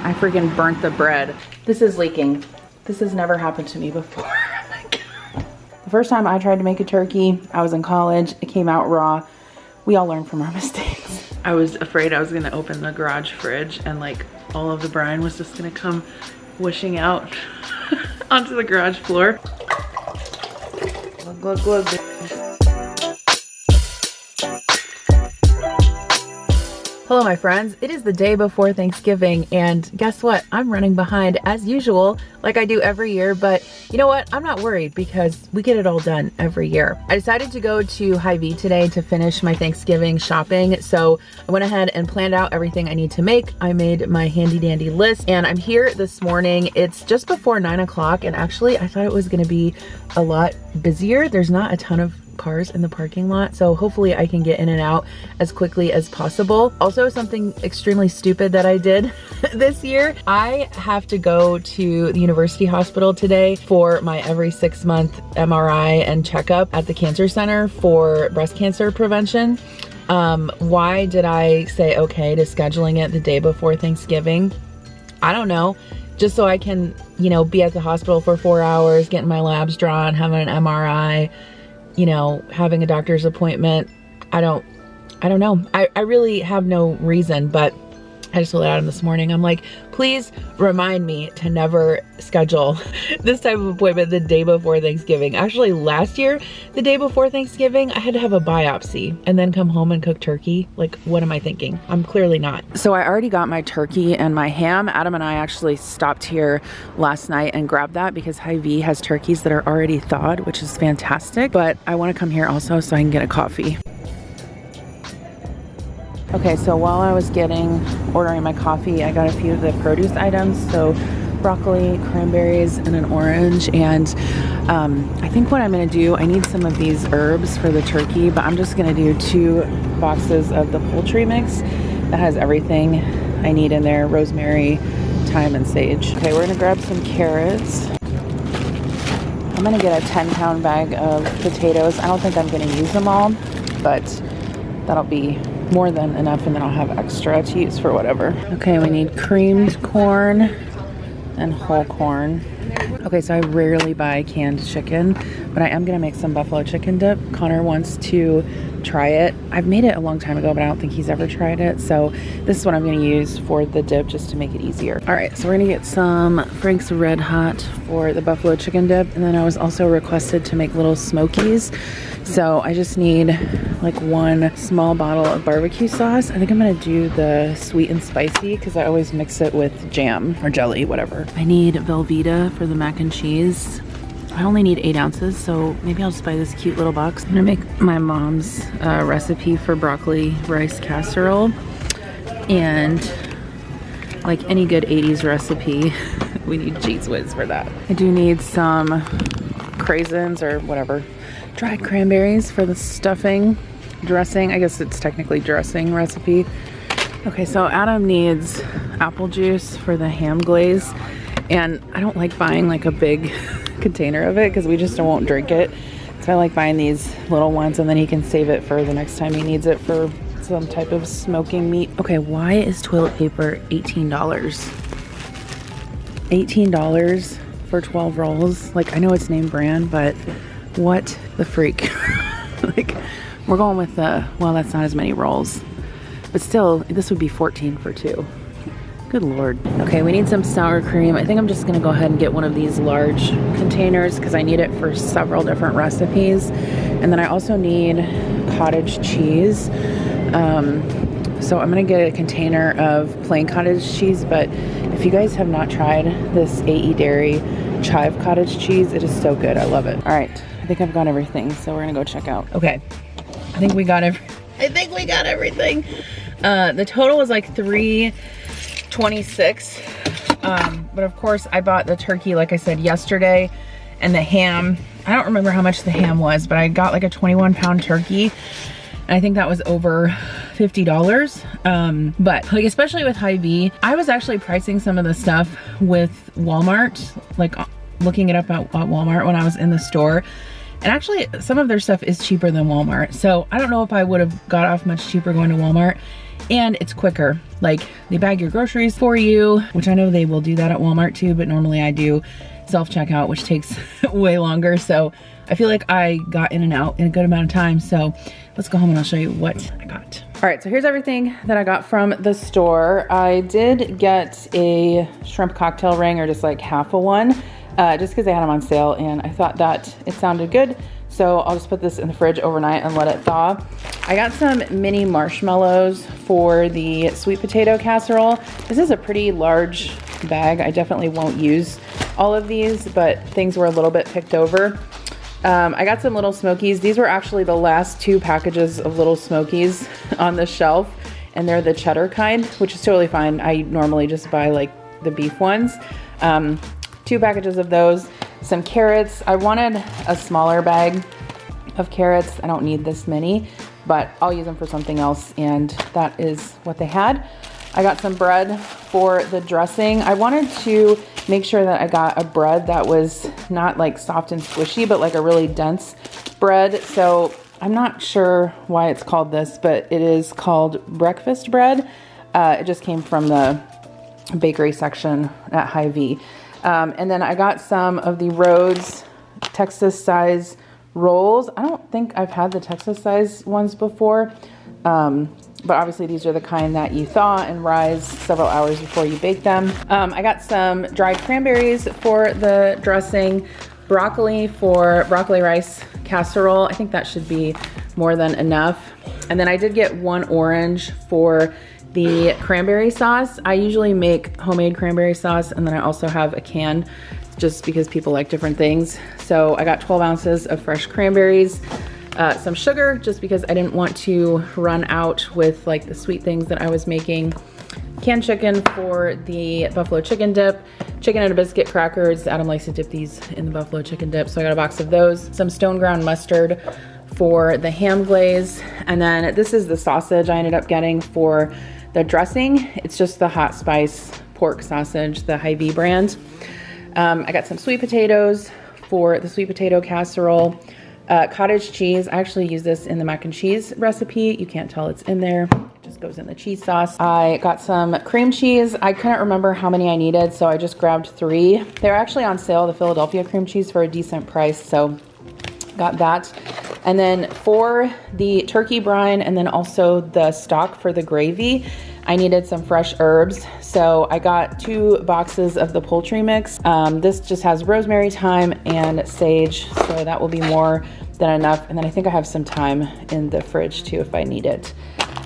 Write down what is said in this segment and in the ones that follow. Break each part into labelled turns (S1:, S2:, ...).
S1: I freaking burnt the bread. This is leaking. This has never happened to me before. Oh my God. The first time I tried to make a turkey, I was in college. It came out raw. We all learn from our mistakes. I was afraid I was gonna open the garage fridge and like all of the brine was just gonna come whooshing out onto the garage floor. Glug, glug, glug. Hello my friends, it is the day before Thanksgiving and guess what? I'm running behind as usual like I do every year, but you know what? I'm not worried because we get it all done every year. I decided to go to Hy-Vee today to finish my Thanksgiving shopping, so I went ahead and planned out everything I need to make. I made my handy dandy list and I'm here this morning. It's just before 9 o'clock and actually I thought it was gonna be a lot busier. There's not a ton of cars in the parking lot, so hopefully I can get in and out as quickly as possible. Also, something extremely stupid that I did this year, I have to go to the university hospital today for my every 6-month MRI and checkup at the cancer center for breast cancer prevention. Why did I say okay to scheduling it the day before Thanksgiving? I don't know. Just so I can, you know, be at the hospital for 4 hours, getting my labs drawn, having an MRI, you know, having a doctor's appointment. I don't know. I really have no reason, but I just told Adam this morning, I'm like, please remind me to never schedule this type of appointment the day before Thanksgiving. Actually, last year, the day before Thanksgiving, I had to have a biopsy and then come home and cook turkey. Like, what am I thinking? I'm clearly not. So I already got my turkey and my ham. Adam and I actually stopped here last night and grabbed that because Hy-Vee has turkeys that are already thawed, which is fantastic. But I want to come here also so I can get a coffee. Okay, so while I was ordering my coffee, I got a few of the produce items. So broccoli, cranberries, and an orange. And I think what I'm gonna do, I need some of these herbs for the turkey, but I'm just gonna do 2 boxes of the poultry mix that has everything I need in there: rosemary, thyme, and sage. Okay, we're gonna grab some carrots. I'm gonna get a 10-pound bag of potatoes. I don't think I'm gonna use them all, but that'll be more than enough, and then I'll have extra to use for whatever. Okay, we need creamed corn and whole corn. Okay, so I rarely buy canned chicken, but I am gonna make some buffalo chicken dip. Connor wants to try it. I've made it a long time ago, but I don't think he's ever tried it. So this is what I'm gonna use for the dip just to make it easier. All right, so we're gonna get some Frank's Red Hot for the buffalo chicken dip. And then I was also requested to make little smokies. So I just need like 1 small bottle of barbecue sauce. I think I'm gonna do the sweet and spicy because I always mix it with jam or jelly, whatever. I need Velveeta for the mac and cheese. I only need 8 ounces, so maybe I'll just buy this cute little box. I'm gonna make my mom's recipe for broccoli rice casserole. And like any good 80s recipe, we need Cheez Whiz for that. I do need some craisins or whatever, dried cranberries for the stuffing, dressing. I guess it's technically dressing recipe. Okay, so Adam needs apple juice for the ham glaze. And I don't like buying like a big container of it because we just won't drink it. So I like buying these little ones and then he can save it for the next time he needs it for some type of smoking meat. Okay, why is toilet paper $18? $18 for 12 rolls? Like, I know it's name brand, but what the freak? Like, we're going with well, that's not as many rolls. But still, this would be 14 for 2. Good Lord. Okay, we need some sour cream. I think I'm just gonna go ahead and get one of these large containers because I need it for several different recipes. And then I also need cottage cheese. So I'm gonna get a container of plain cottage cheese, but if you guys have not tried this AE Dairy chive cottage cheese, it is so good. I love it. All right, I think I've got everything, so we're gonna go check out. Okay, I think we got everything. The total was like $3.26, but of course I bought the turkey, like I said, yesterday, and the ham. I don't remember how much the ham was, but I got like a 21-pound turkey, and I think that was over $50. But like, especially with Hy-Vee, I was actually pricing some of the stuff with Walmart, like looking it up at Walmart when I was in the store. And actually some of their stuff is cheaper than Walmart. So I don't know if I would have got off much cheaper going to Walmart and it's quicker. Like, they bag your groceries for you, which I know they will do that at Walmart too, but normally I do self-checkout, which takes way longer. So I feel like I got in and out in a good amount of time. So let's go home and I'll show you what I got. All right, so here's everything that I got from the store. I did get a shrimp cocktail ring, or just like half a one, just because they had them on sale and I thought that it sounded good. So I'll just put this in the fridge overnight and let it thaw. I got some mini marshmallows for the sweet potato casserole. This is a pretty large bag. I definitely won't use all of these, but things were a little bit picked over. I got some Little Smokies. These were actually the last 2 packages of Little Smokies on the shelf, and they're the cheddar kind, which is totally fine. I normally just buy like the beef ones. 2 packages of those. Some carrots. I wanted a smaller bag of carrots. I don't need this many, but I'll use them for something else, and that is what they had. I got some bread for the dressing. I wanted to make sure that I got a bread that was not like soft and squishy, but like a really dense bread. So I'm not sure why it's called this, but it is called breakfast bread. It just came from the bakery section at Hy-Vee. And then I got some of the Rhodes Texas size rolls. I don't think I've had the Texas size ones before, but obviously these are the kind that you thaw and rise several hours before you bake them. I got some dried cranberries for the dressing, broccoli for broccoli rice casserole. I think that should be more than enough. And then I did get 1 orange for the cranberry sauce. I usually make homemade cranberry sauce, and then I also have a can just because people like different things. So I got 12 ounces of fresh cranberries, some sugar just because I didn't want to run out with like the sweet things that I was making. Canned chicken for the buffalo chicken dip, chicken and a biscuit crackers. Adam likes to dip these in the buffalo chicken dip, so I got a box of those. Some stone ground mustard for the ham glaze. And then this is the sausage I ended up getting for the dressing. It's just the hot spice pork sausage, the Hy-Vee brand. I got some sweet potatoes for the sweet potato casserole. Cottage cheese. I actually use this in the mac and cheese recipe. You can't tell it's in there. It just goes in the cheese sauce. I got some cream cheese. I couldn't remember how many I needed, so I just grabbed 3. They're actually on sale, the Philadelphia cream cheese, for a decent price, so got that. And then for the turkey brine and then also the stock for the gravy, I needed some fresh herbs. So I got 2 boxes of the poultry mix. This just has rosemary, thyme, and sage, so that will be more than enough. And then I think I have some thyme in the fridge too if I need it.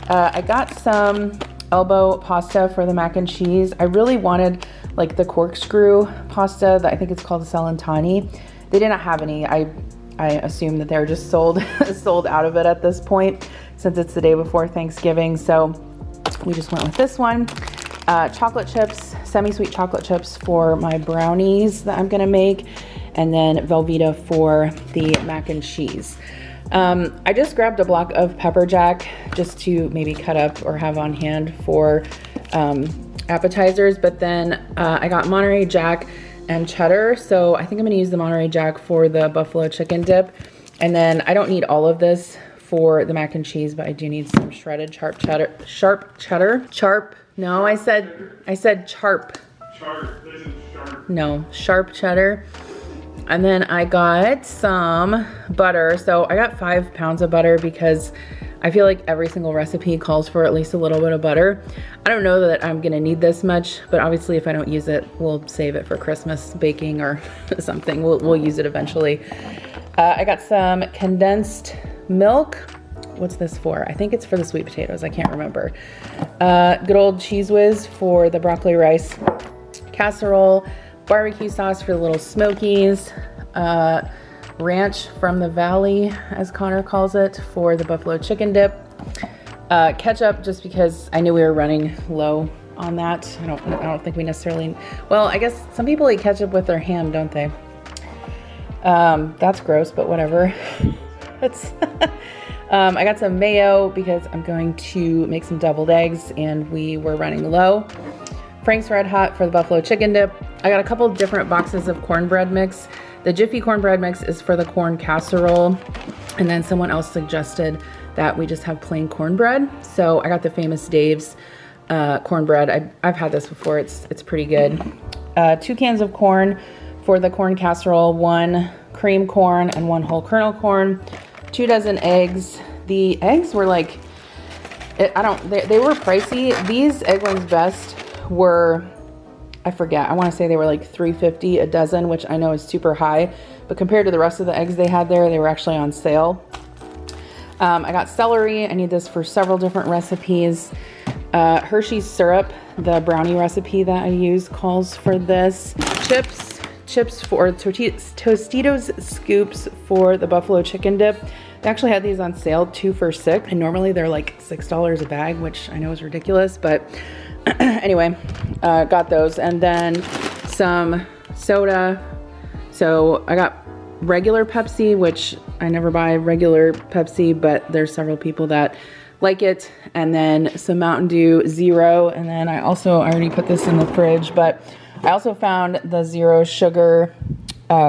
S1: I got some elbow pasta for the mac and cheese. I really wanted like the corkscrew pasta that I think it's called Celentani. They did not have any. I assume that they're just sold out of it at this point since it's the day before Thanksgiving. So we just went with this one. Chocolate chips, semi-sweet chocolate chips for my brownies that I'm gonna make, and then Velveeta for the mac and cheese. I just grabbed a block of pepper jack just to maybe cut up or have on hand for appetizers, but then I got Monterey Jack and cheddar, so I think I'm gonna use the Monterey Jack for the buffalo chicken dip. And then I don't need all of this for the mac and cheese, but I do need some shredded sharp cheddar. No, I said sharp. No, sharp cheddar. And then I got some butter. So I got 5 pounds of butter because I feel like every single recipe calls for at least a little bit of butter. I don't know that I'm gonna need this much, but obviously if I don't use it, we'll save it for Christmas baking or something. We'll use it eventually. I got some condensed milk. What's this for? I think it's for the sweet potatoes. I can't remember. Good old Cheez Whiz for the broccoli rice casserole. Barbecue sauce for the Little Smokies. Ranch from the Valley, as Connor calls it, for the buffalo chicken dip. Ketchup, just because I knew we were running low on that. I don't think we necessarily, well, I guess some people eat ketchup with their ham, don't they? That's gross, but whatever. I got some mayo because I'm going to make some deviled eggs and we were running low. Frank's Red Hot for the buffalo chicken dip. I got a couple different boxes of cornbread mix. The Jiffy cornbread mix is for the corn casserole. And then someone else suggested that we just have plain cornbread. So I got the Famous Dave's cornbread. I've had this before. It's pretty good. 2 cans of corn for the corn casserole, 1 cream corn and 1 whole kernel corn, 2 dozen eggs. The eggs were like, they were pricey. These Eggland's Best were, I forget, I want to say they were like $3.50 a dozen, which I know is super high, but compared to the rest of the eggs they had there, they were actually on sale. I got celery. I need this for several different recipes. Hersheys Syrup, the brownie recipe that I use, calls for this. Chips for Tostitos scoops for the buffalo chicken dip. They actually had these on sale, 2 for $6, and normally they're like $6 a bag, which I know is ridiculous, but anyway, got those. And then some soda. So I got regular Pepsi, which I never buy regular Pepsi, but there's several people that like it. And then some Mountain Dew Zero. And then I already put this in the fridge, but I also found the zero sugar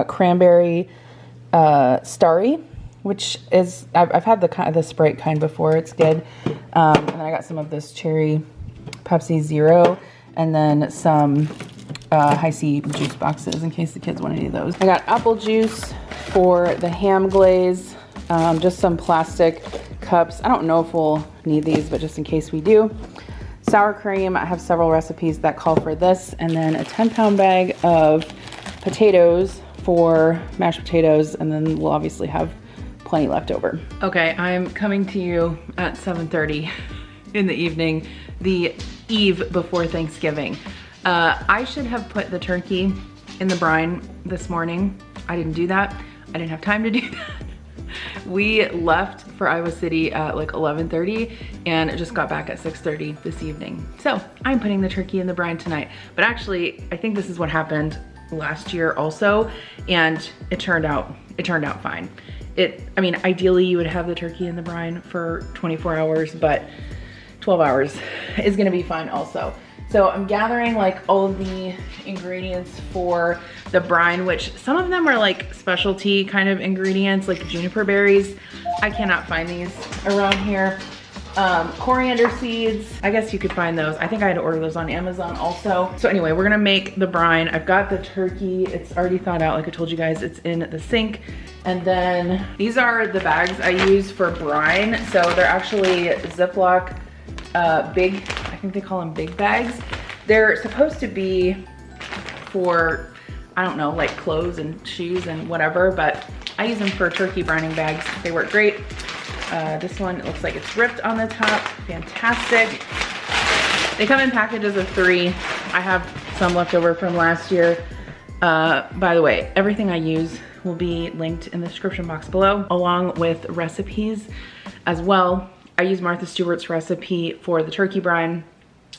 S1: cranberry starry, which is, I've had the Sprite kind before. It's good. And then I got some of this cherry Pepsi Zero, and then some Hi-C juice boxes in case the kids want any of those. I got apple juice for the ham glaze, just some plastic cups. I don't know if we'll need these, but just in case we do. Sour cream, I have several recipes that call for this, and then a 10-pound bag of potatoes for mashed potatoes, and then we'll obviously have plenty left over. Okay, I'm coming to you at 7:30 in the evening, the eve before Thanksgiving. I should have put the turkey in the brine this morning. I didn't do that. I didn't have time to do that. We left for Iowa City at like 11:30 and just got back at 6:30 this evening. So I'm putting the turkey in the brine tonight. But actually, I think this is what happened last year also, and it turned out fine. I mean, ideally you would have the turkey in the brine for 24 hours, but 12 hours is gonna be fine also. So I'm gathering like all of the ingredients for the brine, which some of them are like specialty kind of ingredients, like juniper berries. I cannot find these around here. Coriander seeds, I guess you could find those. I think I had to order those on Amazon also. So anyway, we're gonna make the brine. I've got the turkey. It's already thawed out, like I told you guys. It's in the sink. And then these are the bags I use for brine. So they're actually Ziploc big, I think they call them big bags. They're supposed to be for, I don't know, like clothes and shoes and whatever, but I use them for turkey brining bags. They work great. This one, it looks like it's ripped on the top. Fantastic. They come in packages of 3. I have some left over from last year. By the way, everything I use will be linked in the description box below, along with recipes as well. I use Martha Stewart's recipe for the turkey brine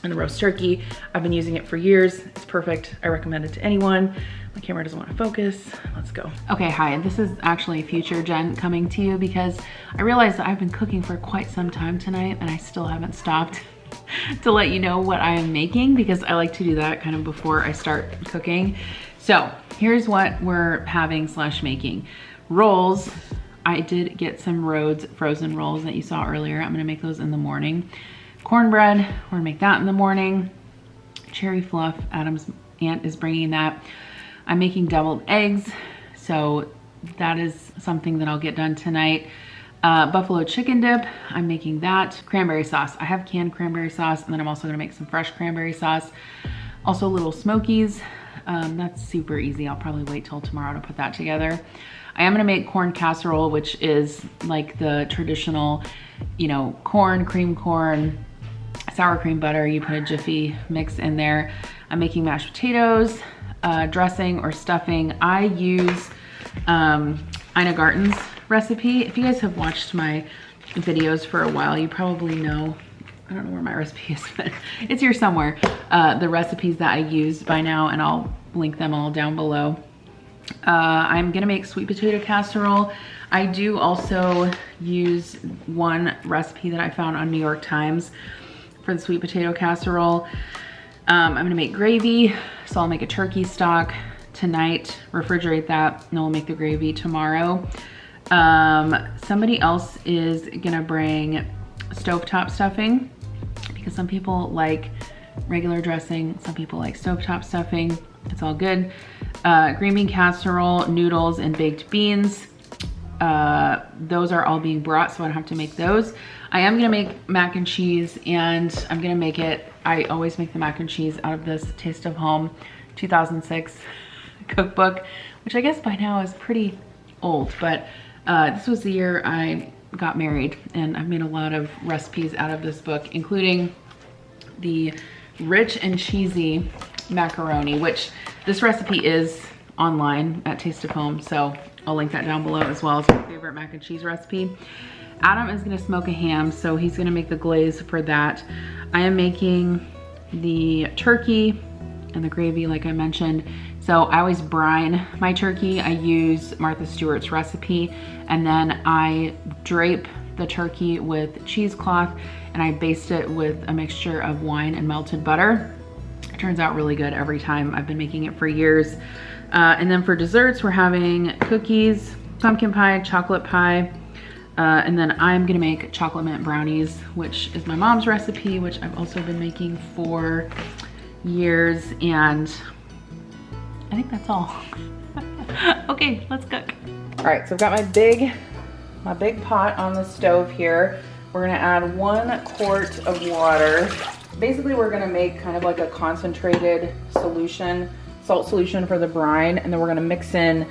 S1: and the roast turkey. I've been using it for years. It's perfect. I recommend it to anyone. My camera doesn't want to focus. Let's go. Okay, hi. This is actually future Jen coming to you because I realized that I've been cooking for quite some time tonight and I still haven't stopped to let you know what I am making, because I like to do that kind of before I start cooking. So here's what we're having / making. Rolls. I did get some Rhodes frozen rolls that you saw earlier. I'm gonna make those in the morning. Cornbread, we're gonna make that in the morning. Cherry fluff, Adam's aunt is bringing that. I'm making deviled eggs, so that is something that I'll get done tonight. Buffalo chicken dip, I'm making that. Cranberry sauce, I have canned cranberry sauce, and then I'm also gonna make some fresh cranberry sauce. Also little smokies, that's super easy. I'll probably wait till tomorrow to put that together. I am gonna make corn casserole, which is like the traditional, you know, corn, cream corn, sour cream butter. You put a Jiffy mix in there. I'm making mashed potatoes, dressing or stuffing. I use Ina Garten's recipe. If you guys have watched my videos for a while, you probably know, I don't know where my recipe is, but it's here somewhere, the recipes that I use by now, and I'll link them all down below. I'm gonna make sweet potato casserole. I do also use one recipe that I found on New York Times for the sweet potato casserole. I'm gonna make gravy, so I'll make a turkey stock tonight, refrigerate that, and then we'll make the gravy tomorrow. Somebody else is gonna bring stovetop stuffing because some people like regular dressing, some people like stovetop stuffing. It's all good. Green bean casserole, noodles, and baked beans. Those are all being brought, so I don't have to make those. I am gonna make mac and cheese, and I'm gonna make it, I always make the mac and cheese out of this Taste of Home 2006 cookbook, which I guess by now is pretty old, but this was the year I got married, and I've made a lot of recipes out of this book, including the rich and cheesy macaroni, which this recipe is online at Taste of Home, so I'll link that down below, as well as my favorite mac and cheese recipe. Adam is gonna smoke a ham, so he's gonna make the glaze for that. I am making the turkey and the gravy, like I mentioned. So I always brine my turkey. I use Martha Stewart's recipe, and then I drape the turkey with cheesecloth, and I baste it with a mixture of wine and melted butter. It turns out really good every time. I've been making it for years. And then for desserts, we're having cookies, pumpkin pie, chocolate pie, and then I'm gonna make chocolate mint brownies, which is my mom's recipe, which I've also been making for years, and I think that's all. Okay, let's cook. All right, so I've got my big pot on the stove here. We're gonna add 1 quart of water. Basically, we're gonna make kind of like a concentrated solution, salt solution for the brine, and then we're gonna mix in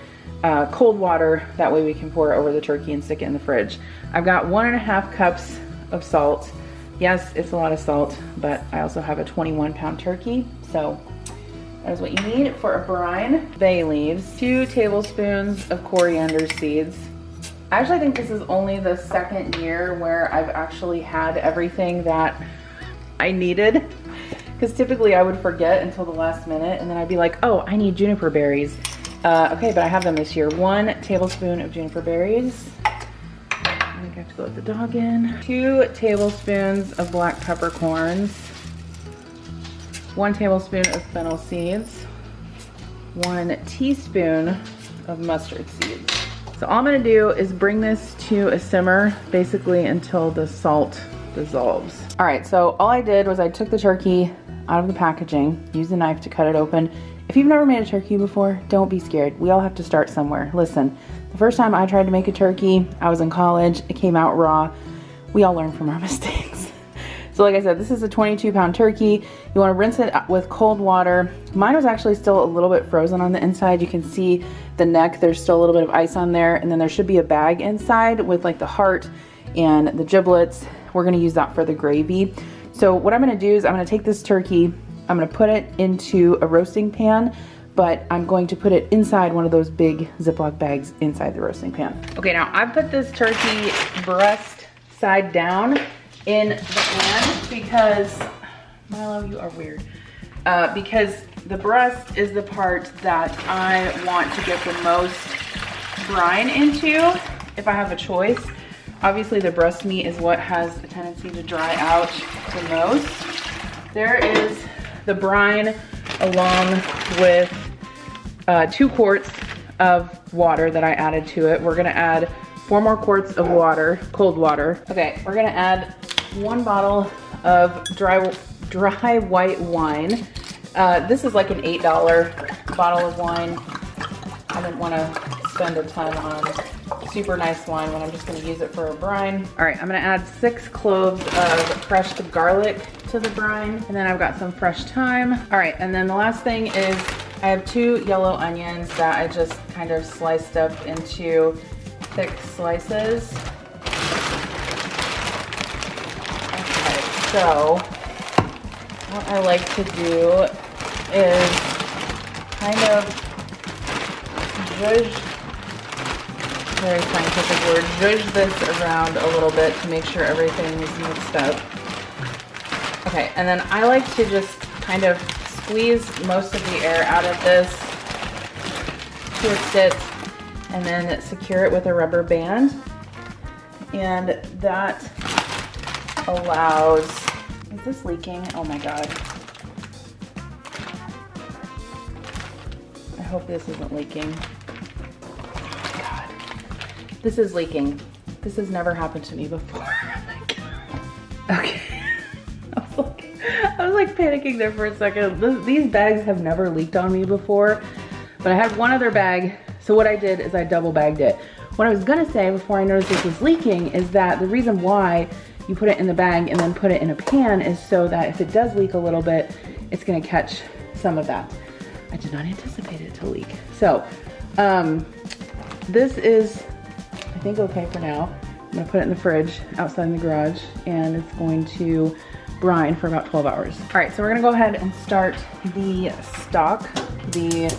S1: cold water. That way we can pour it over the turkey and stick it in the fridge. I've got 1.5 cups of salt. Yes, it's a lot of salt, but I also have a 21-pound turkey, so that is what you need for a brine. Bay leaves, 2 tablespoons of coriander seeds. I actually think this is only the 2nd year where I've actually had everything that I needed, because typically I would forget until the last minute, and then I'd be like, oh, I need juniper berries. Okay, but I have them this year. 1 tablespoon of juniper berries. I think I have to go let the dog in. 2 tablespoons of black peppercorns. 1 tablespoon of fennel seeds. 1 teaspoon of mustard seeds. So all I'm gonna do is bring this to a simmer, basically until the salt dissolves. All right, so all I did was I took the turkey out of the packaging, used a knife to cut it open. If you've never made a turkey before, don't be scared. We all have to start somewhere. Listen, the first time I tried to make a turkey, I was in college, it came out raw. We all learn from our mistakes. So like I said, this is a 22-pound turkey. You wanna rinse it with cold water. Mine was actually still a little bit frozen on the inside. You can see the neck, there's still a little bit of ice on there, and then there should be a bag inside with like the heart and the giblets. We're gonna use that for the gravy. So what I'm gonna do is I'm gonna take this turkey, I'm gonna put it into a roasting pan, but I'm going to put it inside one of those big Ziploc bags inside the roasting pan. Okay, now I've put this turkey breast side down in the pan because, Milo, you are weird. Because the breast is the part that I want to get the most brine into if I have a choice. Obviously the breast meat is what has a tendency to dry out the most. There is the brine along with 2 quarts of water that I added to it. We're gonna add 4 more quarts of water, cold water. Okay, we're gonna add 1 bottle of dry white wine. This is like an $8 bottle of wine. I didn't wanna spend a ton on super nice wine when I'm just gonna use it for a brine. All right, I'm gonna add 6 cloves of crushed garlic to the brine, and then I've got some fresh thyme. All right, and then the last thing is I have 2 yellow onions that I just kind of sliced up into thick slices. Okay, so what I like to do is kind of zhuzh, very scientific word, zhuzh this around a little bit to make sure everything is mixed up. Okay, and then I like to just kind of squeeze most of the air out of this, twist it, and then secure it with a rubber band. And that allows, is this leaking? Oh my God. I hope this isn't leaking. Oh my God. This is leaking. This has never happened to me before. Okay. I was like panicking there for a second. These bags have never leaked on me before, but I had one other bag. So what I did is I double bagged it. What I was gonna say before I noticed this was leaking is that the reason why you put it in the bag and then put it in a pan is so that if it does leak a little bit, it's gonna catch some of that. I did not anticipate it to leak. So this is, I think, okay for now. I'm gonna put it in the fridge outside in the garage, and it's going to brine for about 12 hours. All right, so we're gonna go ahead and start the stock, the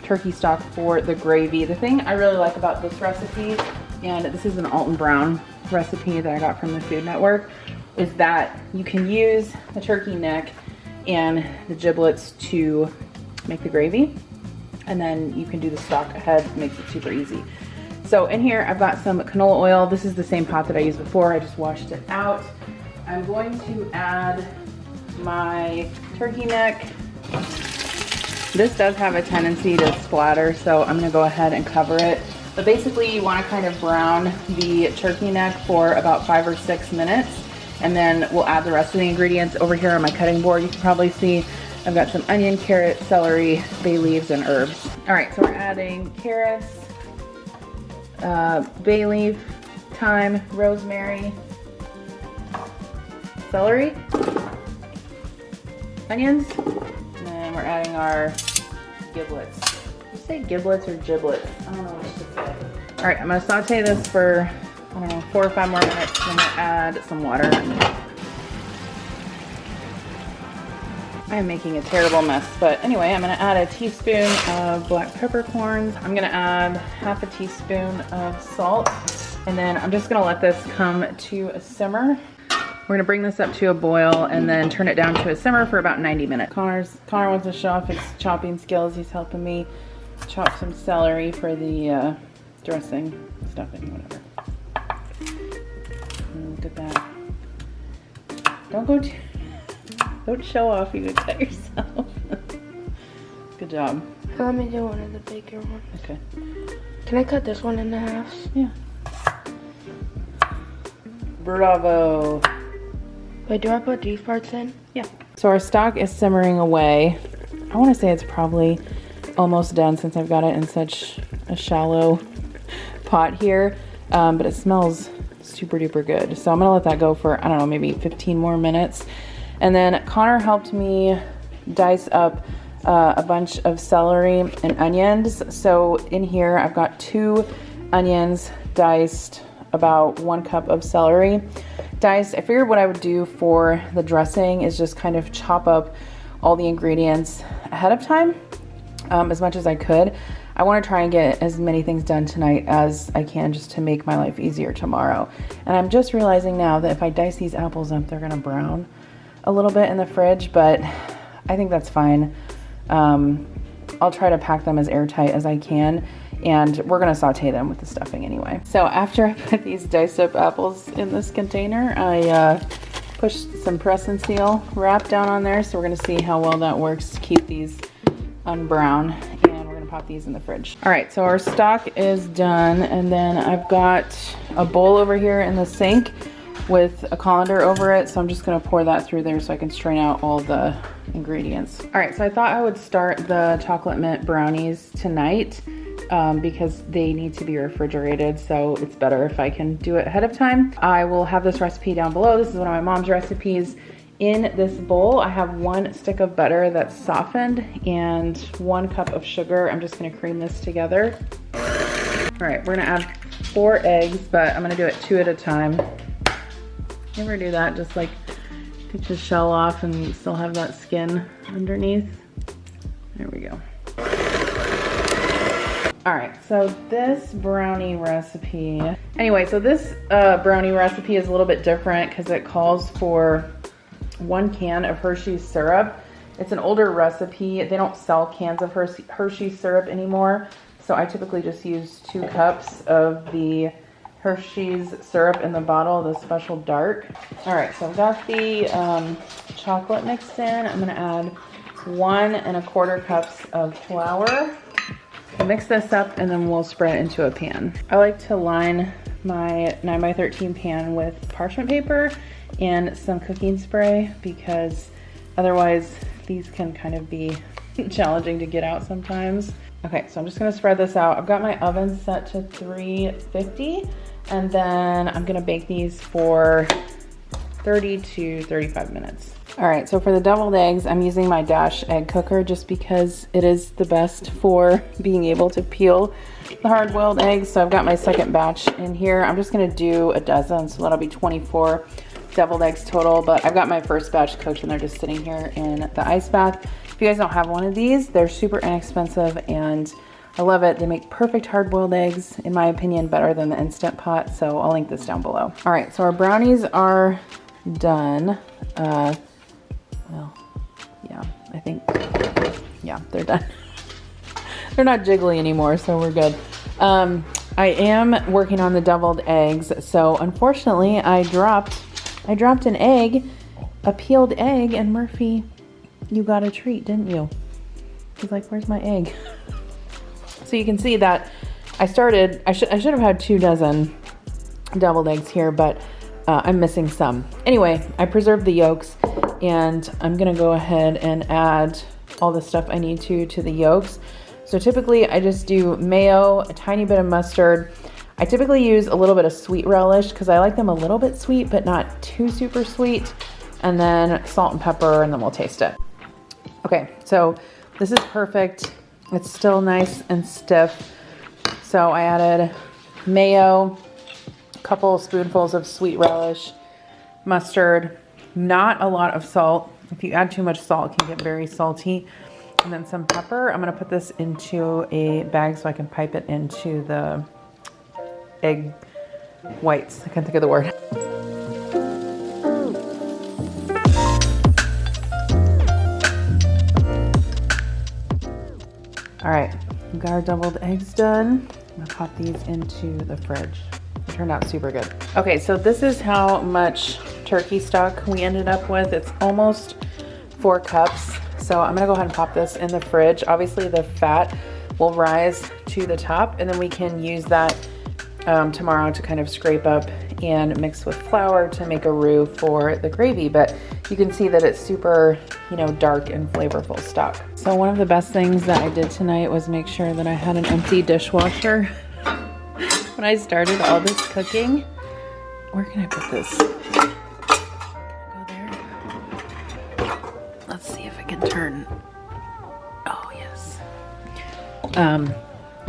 S1: turkey stock for the gravy. The thing I really like about this recipe, and this is an Alton Brown recipe that I got from the Food Network, is that you can use the turkey neck and the giblets to make the gravy, and then you can do the stock ahead. It makes it super easy. So in here I've got some canola oil. This is the same pot that I used before. I just washed it out. I'm going to add my turkey neck. This does have a tendency to splatter, so I'm gonna go ahead and cover it. But basically you wanna kind of brown the turkey neck for about 5 or 6 minutes, and then we'll add the rest of the ingredients. Over here on my cutting board, you can probably see I've got some onion, carrot, celery, bay leaves, and herbs. All right, so we're adding carrots, bay leaf, thyme, rosemary, celery, onions, and then we're adding our giblets. You say giblets or giblets? I don't know what to say. All right, I'm gonna saute this for, I don't know, 4 or 5 more minutes, and I'm gonna add some water. I am making a terrible mess, but anyway, I'm gonna add a teaspoon of black peppercorns. I'm gonna add half a teaspoon of salt, and then I'm just gonna let this come to a simmer. We're gonna bring this up to a boil and then turn it down to a simmer for about 90 minutes. Connor wants to show off his chopping skills. He's helping me chop some celery for the dressing, stuffing, whatever. Look at that. Don't show off, you could cut yourself. Good job.
S2: Let me do one of the bigger ones.
S1: Okay.
S2: Can I cut this one in half?
S1: Yeah. Bravo.
S2: Wait, do I put these parts in?
S1: Yeah. So our stock is simmering away. I want to say it's probably almost done since I've got it in such a shallow pot here, but it smells super duper good. So I'm gonna let that go for, I don't know, maybe 15 more minutes. And then Connor helped me dice up a bunch of celery and onions. So in here I've got 2 onions diced, about 1 cup of celery diced. I figured what I would do for the dressing is just kind of chop up all the ingredients ahead of time, as much as I could. I want to try and get as many things done tonight as I can, just to make my life easier tomorrow. And I'm just realizing now that if I dice these apples up, they're gonna brown a little bit in the fridge, but I think that's fine. I'll try to pack them as airtight as I can, and we're gonna saute them with the stuffing anyway. So after I put these diced up apples in this container, I pushed some press and seal wrap down on there, so we're gonna see how well that works to keep these unbrown, and we're gonna pop these in the fridge. All right, so our stock is done, and then I've got a bowl over here in the sink with a colander over it, so I'm just gonna pour that through there so I can strain out all the ingredients. All right, so I thought I would start the chocolate mint brownies tonight because they need to be refrigerated, so it's better if I can do it ahead of time. I will have this recipe down below. This is one of my mom's recipes. In this bowl, I have 1 stick of butter that's softened and 1 cup of sugar. I'm just gonna cream this together. All right, we're gonna add 4 eggs, but I'm gonna do it 2 at a time. You ever do that? Just like take the shell off and you still have that skin underneath. There we go. All right, so this brownie recipe. Anyway, so this brownie recipe is a little bit different because it calls for 1 can of Hersheys Syrup. It's an older recipe. They don't sell cans of Hersheys Syrup anymore. So I typically just use 2 cups of the Hersheys Syrup in the bottle, the special dark. All right, so I've got the chocolate mixed in. I'm gonna add 1 1/4 cups of flour. Mix this up and then we'll spread it into a pan. I like to line my 9x13 pan with parchment paper and some cooking spray because otherwise these can kind of be challenging to get out sometimes. Okay, so I'm just gonna spread this out. I've got my oven set to 350 and then I'm gonna bake these for 30 to 35 minutes. All right, so for the deviled eggs, I'm using my Dash egg cooker just because it is the best for being able to peel the hard-boiled eggs. So I've got my second batch in here. I'm just gonna do a dozen, so that'll be 24 deviled eggs total, but I've got my first batch cooked and they're just sitting here in the ice bath. If you guys don't have one of these, they're super inexpensive and I love it. They make perfect hard-boiled eggs, in my opinion, better than the Instant Pot, so I'll link this down below. All right, so our brownies are done. Well, yeah, I think, yeah, they're done. They're not jiggly anymore, so we're good. I am working on the deviled eggs, so unfortunately I dropped an egg, a peeled egg, and Murphy, you got a treat, didn't you? He's like, where's my egg? So you can see that I should have had 2 dozen deviled eggs here, but I'm missing some. Anyway, I preserved the yolks and I'm gonna go ahead and add all the stuff I need to the yolks. So typically I just do mayo, a tiny bit of mustard. I typically use a little bit of sweet relish because I like them a little bit sweet, but not too super sweet. And then salt and pepper, and then we'll taste it. Okay, so this is perfect. It's still nice and stiff. So I added mayo, a couple spoonfuls of sweet relish, mustard, not a lot of salt. If you add too much salt, it can get very salty. And then some pepper. I'm gonna put this into a bag so I can pipe it into the egg whites. I can't think of the word. All right, we've got our deviled eggs done. I'm gonna pop these into the fridge. It turned out super good. Okay, so this is how much turkey stock we ended up with. It's almost 4 cups. So I'm gonna go ahead and pop this in the fridge. Obviously the fat will rise to the top and then we can use that tomorrow to kind of scrape up and mix with flour to make a roux for the gravy. But you can see that it's super, dark and flavorful stock. So one of the best things that I did tonight was make sure that I had an empty dishwasher when I started all this cooking. Where can I put this? Can I go there? Let's see if I can turn. Oh, yes.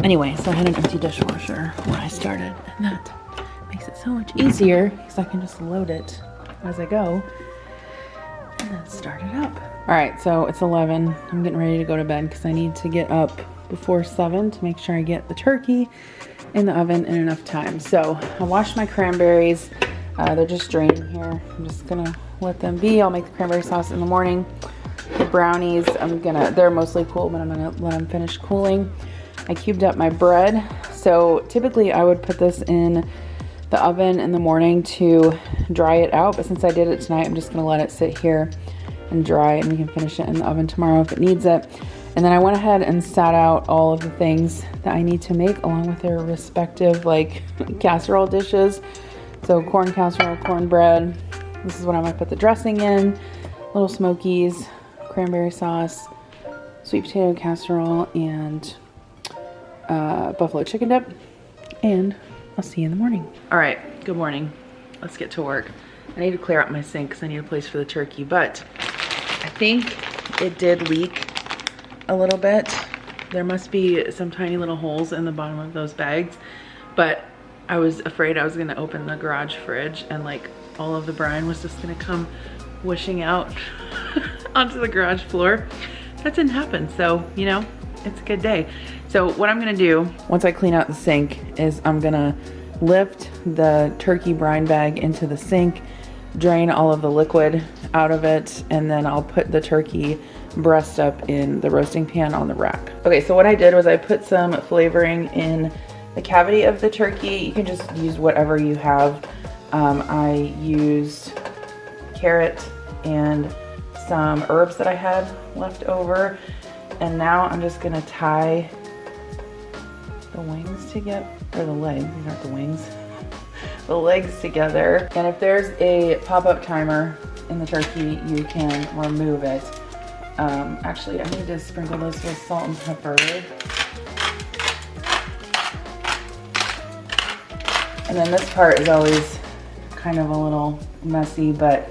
S1: Anyway, so I had an empty dishwasher when I started, and that makes it so much easier because I can just load it as I go and then start it up. All right, so it's 11. I'm getting ready to go to bed because I need to get up before 7 to make sure I get the turkey in the oven in enough time. So I washed my cranberries. They're just draining here. I'm just gonna let them be. I'll make the cranberry sauce in the morning. The brownies, they're mostly cool, but I'm gonna let them finish cooling. I cubed up my bread. So typically I would put this in the oven in the morning to dry it out, but since I did it tonight, I'm just gonna let it sit here and dry, and we can finish it in the oven tomorrow if it needs it. And then I went ahead and sat out all of the things that I need to make along with their respective casserole dishes. So corn casserole, cornbread. This is what I'm gonna put the dressing in. Little smokies, cranberry sauce, sweet potato casserole, and buffalo chicken dip. And I'll see you in the morning. All right, good morning. Let's get to work. I need to clear out my sink because I need a place for the turkey, but I think it did leak a little bit. There must be some tiny little holes in the bottom of those bags, but I was afraid I was gonna open the garage fridge and all of the brine was just gonna come whooshing out onto the garage floor. That didn't happen, so it's a good day. So what I'm gonna do once I clean out the sink is I'm gonna lift the turkey brine bag into the sink, drain all of the liquid out of it, and then I'll put the turkey breast up in the roasting pan on the rack. Okay, so what I did was I put some flavoring in the cavity of the turkey. You can just use whatever you have. I used carrot and some herbs that I had left over. And now I'm just gonna tie the wings together, or the legs, these aren't the wings, the legs together. And if there's a pop-up timer in the turkey, you can remove it. Actually, I need to sprinkle this with salt and pepper. And then this part is always kind of a little messy, but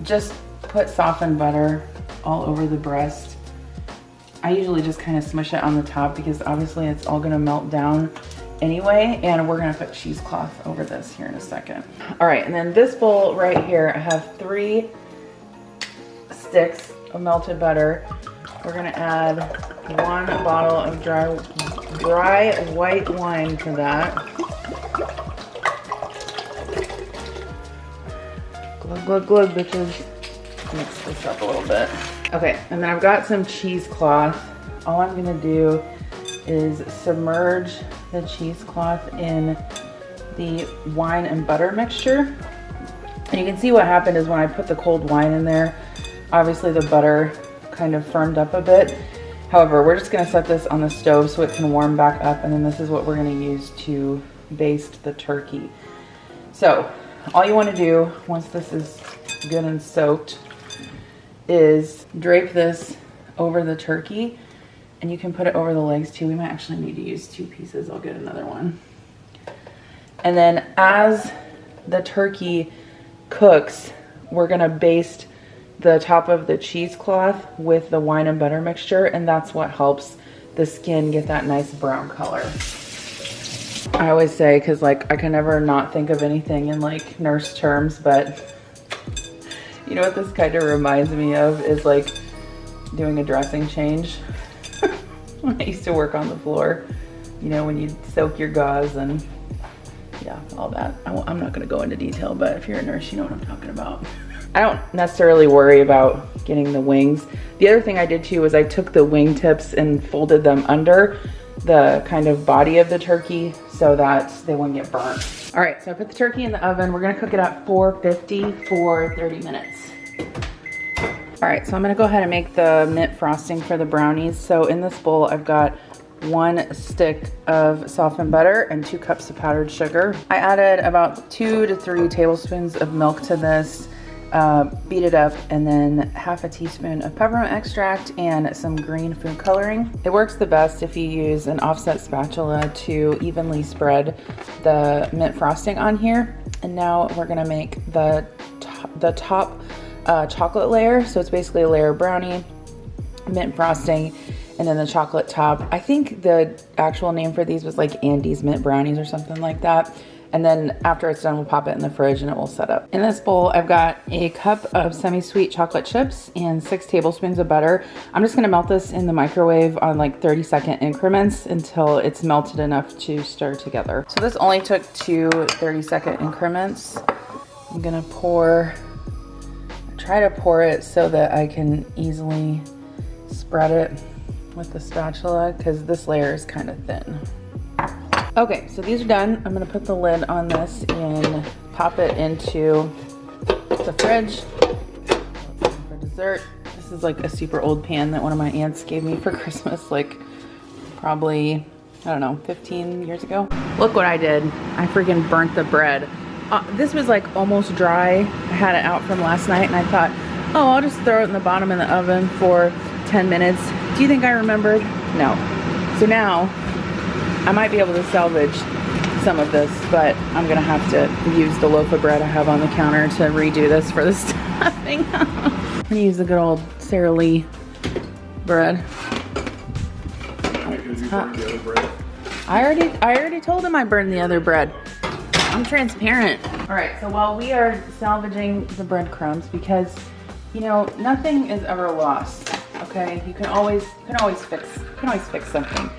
S1: just put softened butter all over the breast. I usually just kind of smush it on the top because obviously it's all gonna melt down anyway, and we're gonna put cheesecloth over this here in a second. All right, and then this bowl right here, I have 3 sticks of melted butter. We're gonna add 1 bottle of dry white wine to that. Glug, glug, glug, bitches. Mix this up a little bit. Okay, and then I've got some cheesecloth. All I'm gonna do is submerge the cheesecloth in the wine and butter mixture. And you can see what happened is when I put the cold wine in there, obviously the butter kind of firmed up a bit. However, we're just gonna set this on the stove so it can warm back up, and then this is what we're gonna use to baste the turkey. So, all you wanna do once this is good and soaked is drape this over the turkey, and you can put it over the legs too. We might actually need to use 2 pieces. I'll get another one. And then as the turkey cooks, we're gonna baste the top of the cheesecloth with the wine and butter mixture, and that's what helps the skin get that nice brown color. I always say, because like I can never not think of anything in like nurse terms, but you know what this kind of reminds me of is like doing a dressing change. When I used to work on the floor, you know, when you soak your gauze and yeah, all that. I'm not gonna go into detail, but if you're a nurse, you know what I'm talking about. I don't necessarily worry about getting the wings. The other thing I did too was I took the wing tips and folded them under the kind of body of the turkey so that they wouldn't get burnt. All right, so I put the turkey in the oven. We're gonna cook it at 450 for 30 minutes. All right, so I'm gonna go ahead and make the mint frosting for the brownies. So in this bowl, I've got 1 stick of softened butter and 2 cups of powdered sugar. I added about 2 to 3 tablespoons of milk to this, beat it up, and then half a teaspoon of peppermint extract and some green food coloring. It works the best if you use an offset spatula to evenly spread the mint frosting on here. And now we're gonna make the top chocolate layer. So it's basically a layer of brownie, mint frosting, and then the chocolate top. I think the actual name for these was like Andy's mint brownies or something like that. And then after it's done, we'll pop it in the fridge and it will set up. In this bowl, I've got a cup of semi-sweet chocolate chips and 6 tablespoons of butter. I'm just gonna melt this in the microwave on like 30-second increments until it's melted enough to stir together. So this only took 2 30-second increments. I'm gonna try to pour it so that I can easily spread it with the spatula because this layer is kind of thin. Okay, so these are done. I'm gonna put the lid on this and pop it into the fridge for dessert. This is like a super old pan that one of my aunts gave me for Christmas, like probably, I don't know, 15 years ago. Look what I did. I freaking burnt the bread. This was like almost dry. I had it out from last night and I thought, oh, I'll just throw it in the bottom of the oven for 10 minutes. Do you think I remembered? No. So now I might be able to salvage some of this, but I'm gonna have to use the loaf of bread I have on the counter to redo this for the stuffing. I'm gonna use the good old Sara Lee bread. I already told him I burned the other bread. I'm transparent. All right, so while we are salvaging the breadcrumbs, because you know nothing is ever lost. Okay, you can always fix something.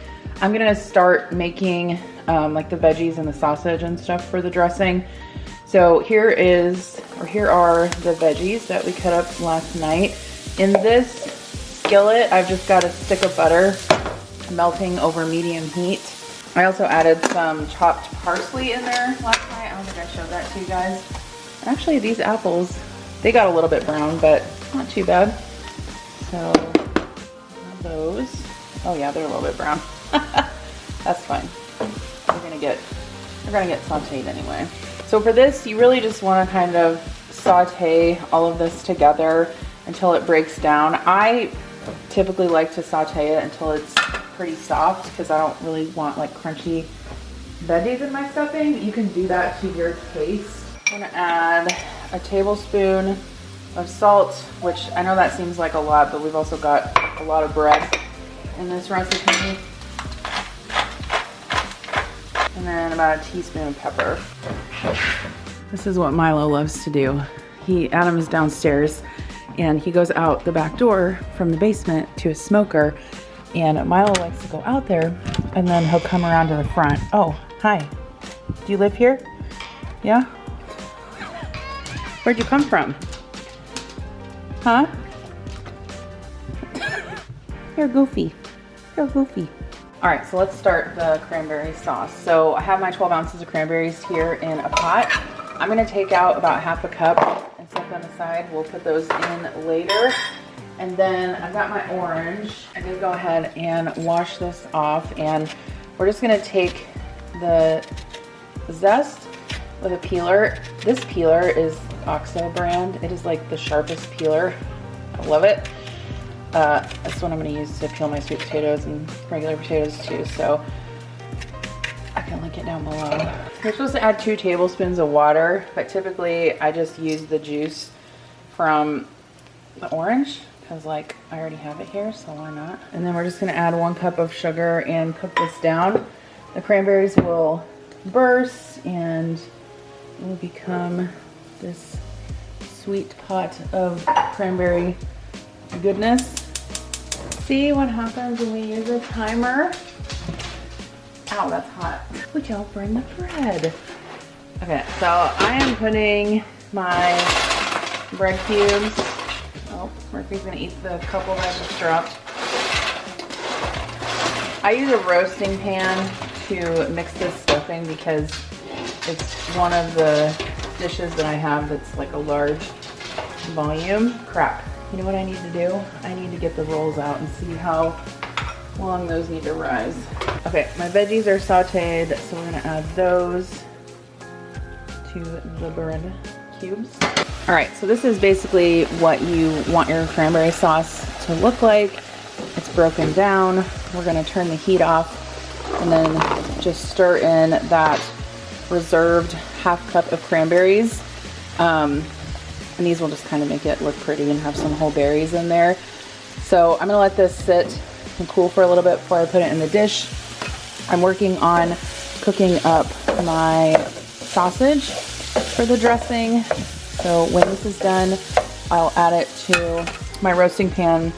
S1: I'm gonna start making like the veggies and the sausage and stuff for the dressing. So here are the veggies that we cut up last night. In this skillet, I've just got a stick of butter melting over medium heat. I also added some chopped parsley in there last night. I don't think I showed that to you guys. Actually, these apples, they got a little bit brown, but not too bad. So those, oh yeah, they're a little bit brown. That's fine. They're gonna get sauteed anyway. So for this, you really just want to kind of saute all of this together until it breaks down. I typically like to saute it until it's pretty soft because I don't really want like crunchy veggies in my stuffing. You can do that to your taste. I'm gonna add a tablespoon of salt, which I know that seems like a lot, but we've also got a lot of bread in this recipe. And then about a teaspoon of pepper. This is what Milo loves to do. Adam is downstairs and he goes out the back door from the basement to a smoker, and Milo likes to go out there and then he'll come around to the front. Oh, hi. Do you live here? Yeah? Where'd you come from? Huh? You're goofy. You're goofy. All right, so let's start the cranberry sauce. So I have my 12 ounces of cranberries here in a pot. I'm gonna take out about half a cup and set them aside. We'll put those in later. And then I've got my orange. I'm gonna go ahead and wash this off, and we're just gonna take the zest with a peeler. This peeler is OXO brand. It is like the sharpest peeler. I love it. That's what I'm going to use to peel my sweet potatoes and regular potatoes too, so I can link it down below. You're supposed to add 2 tablespoons of water, but typically I just use the juice from the orange because like I already have it here, so why not? And then we're just going to add 1 cup of sugar and cook this down. The cranberries will burst and it will become this sweet pot of cranberry goodness. See what happens when we use a timer? Ow, that's hot. Would y'all burn the bread? Okay, so I am putting my bread cubes. Oh, Murphy's gonna eat the couple that I just dropped. I use a roasting pan to mix this stuffing because it's one of the dishes that I have that's like a large volume. Crap. You know what I need to do? I need to get the rolls out and see how long those need to rise. Okay, my veggies are sauteed, so we're gonna add those to the bread cubes. All right, so this is basically what you want your cranberry sauce to look like. It's broken down. We're gonna turn the heat off and then just stir in that reserved half cup of cranberries. And these will just kind of make it look pretty and have some whole berries in there. So I'm gonna let this sit and cool for a little bit before I put it in the dish. I'm working on cooking up my sausage for the dressing. So when this is done, I'll add it to my roasting pan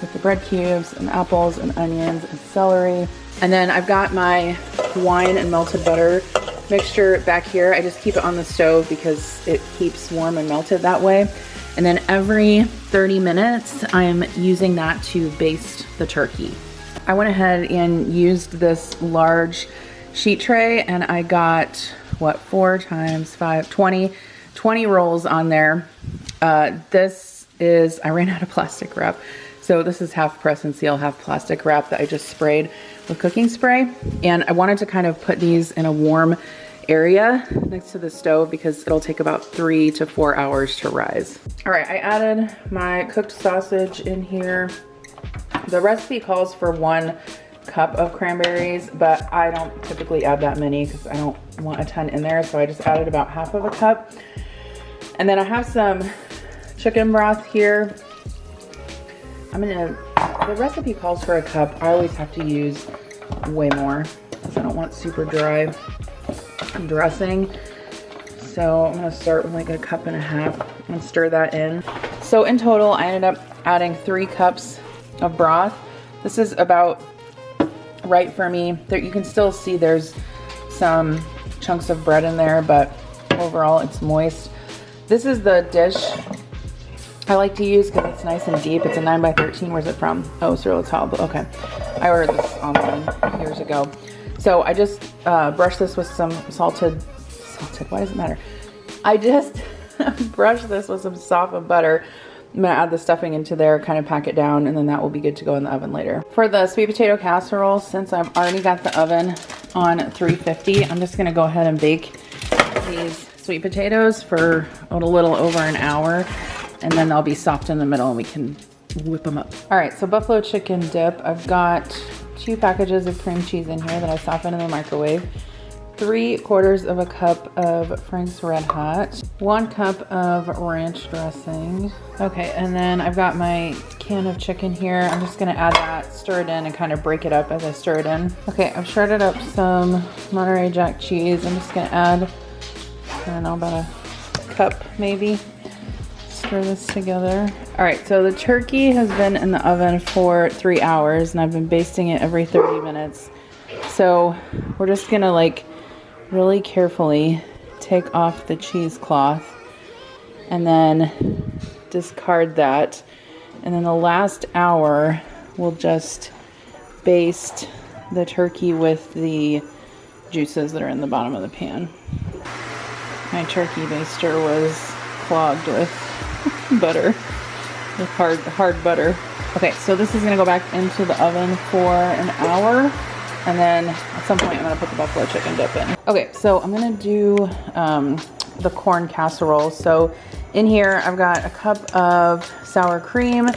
S1: with the bread cubes and apples and onions and celery. And then I've got my wine and melted butter mixture back here. I just keep it on the stove because it keeps warm and melted that way. And then every 30 minutes, I'm using that to baste the turkey. I went ahead and used this large sheet tray and I got, what, 4 times 5, 20 rolls on there. This is, I ran out of plastic wrap. So this is half press and seal, half plastic wrap that I just sprayed with cooking spray. And I wanted to kind of put these in a warm area next to the stove because it'll take about 3 to 4 hours to rise. All right, I added my cooked sausage in here. The recipe calls for 1 cup of cranberries, but I don't typically add that many because I don't want a ton in there. So I just added about half of a cup. And then I have some chicken broth here. The recipe calls for a cup. I always have to use way more because I don't want super dry dressing. So I'm gonna start with like a cup and a half and stir that in. So in total, I ended up adding 3 cups of broth. This is about right for me. There, you can still see there's some chunks of bread in there, but overall it's moist. This is the dish I like to use because it's nice and deep. It's a 9x13. Where's it from? Oh, Cyril Talbot. Okay. I ordered this online years ago. So I just brushed this with some salted, why does it matter? I just brushed this with some softened butter I'm gonna add the stuffing into there, kind of pack it down, and then that will be good to go in the oven later. For the sweet potato casserole, since I've already got the oven on 350, I'm just gonna go ahead and bake these sweet potatoes for a little over an hour, and then they'll be soft in the middle and we can whip them up. All right, so buffalo chicken dip. I've got 2 packages of cream cheese in here that I softened in the microwave. 3/4 cup of Frank's Red Hot, 1 cup of ranch dressing. Okay, and then I've got my can of chicken here. I'm just gonna add that, stir it in, and kind of break it up as I stir it in. Okay, I've shredded up some Monterey Jack cheese. I'm just gonna add, I don't know, about a cup maybe. Stir this together. All right, so the turkey has been in the oven for 3 hours, and I've been basting it every 30 minutes. So we're just gonna like really carefully take off the cheesecloth and then discard that. And then the last hour, we'll just baste the turkey with the juices that are in the bottom of the pan. My turkey baster was clogged with butter, with hard butter. Okay, so this is gonna go back into the oven for an hour. And then at some point, I'm gonna put the buffalo chicken dip in. Okay, so I'm gonna do the corn casserole. So in here, I've got a cup of sour cream,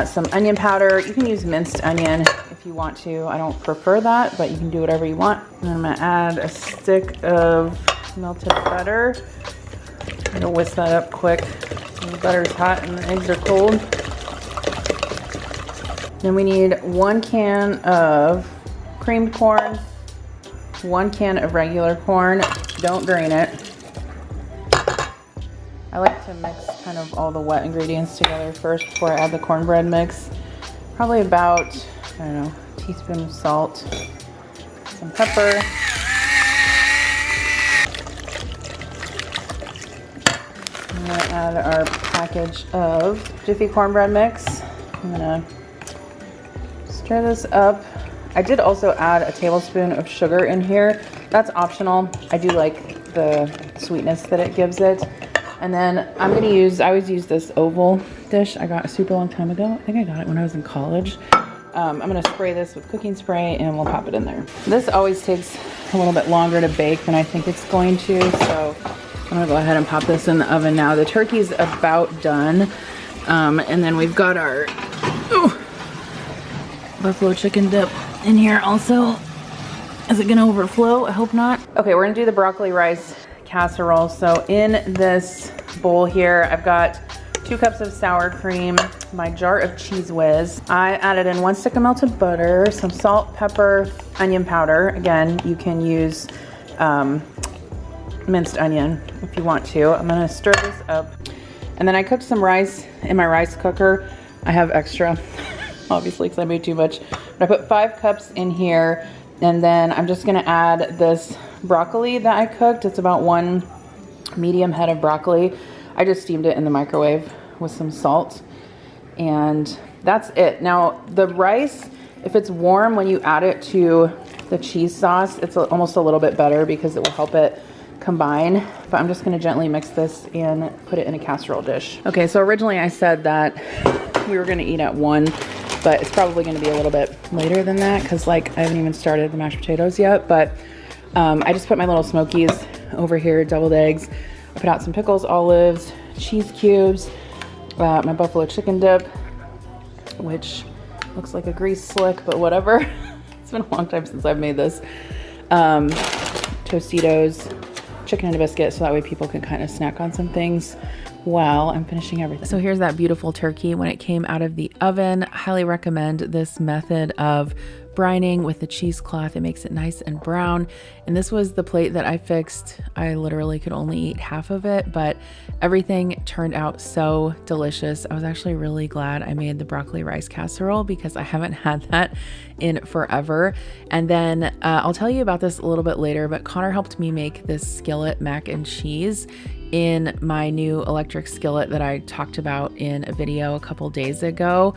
S1: some onion powder. You can use minced onion if you want to. I don't prefer that, but you can do whatever you want. And I'm gonna add a stick of melted butter. I'm gonna whisk that up quick. The butter's hot and the eggs are cold. Then we need 1 can of creamed corn, 1 can of regular corn. Don't drain it. I like to mix kind of all the wet ingredients together first before I add the cornbread mix. Probably about, I don't know, a teaspoon of salt, some pepper. I'm gonna add our package of Jiffy cornbread mix. I'm gonna stir this up. I did also add a tablespoon of sugar in here. That's optional. I do like the sweetness that it gives it. And then I'm gonna use, I always use this oval dish I got a super long time ago. I think I got it when I was in college. I'm gonna spray this with cooking spray and we'll pop it in there. This always takes a little bit longer to bake than I think it's going to, so I'm gonna go ahead and pop this in the oven now. The turkey's about done. And then we've got our buffalo chicken dip in here also. Is it gonna overflow? I hope not. Okay, we're gonna do the broccoli rice casserole. So in this bowl here, I've got 2 cups of sour cream, my jar of Cheez Whiz. I added in 1 stick of melted butter, some salt, pepper, onion powder. Again, you can use minced onion if you want to. I'm gonna stir this up. And then I cooked some rice in my rice cooker. I have extra, obviously, because I made too much. But I put 5 cups in here, and then I'm just gonna add this broccoli that I cooked. It's about 1 medium head of broccoli. I just steamed it in the microwave with some salt, and that's it. Now, the rice, if it's warm, when you add it to the cheese sauce, it's almost a little bit better because it will help it combine. But I'm just gonna gently mix this and put it in a casserole dish. Okay, so originally I said that we were gonna eat at 1, but it's probably gonna be a little bit later than that because like I haven't even started the mashed potatoes yet. But I just put my little Smokies over here, deviled eggs. I put out some pickles, olives, cheese cubes, my buffalo chicken dip, which looks like a grease slick, but whatever. It's been a long time since I've made this. Tostitos, chicken and a biscuit, so that way people can kind of snack on some things while I'm finishing everything. So here's that beautiful turkey when it came out of the oven. Highly recommend this method of brining with the cheesecloth. It makes it nice and brown. And this was the plate that I fixed. I literally could only eat half of it, but everything turned out so delicious. I was actually really glad I made the broccoli rice casserole because I haven't had that in forever. And then I'll tell you about this a little bit later, but Connor helped me make this skillet mac and cheese in my new electric skillet that I talked about in a video a couple days ago.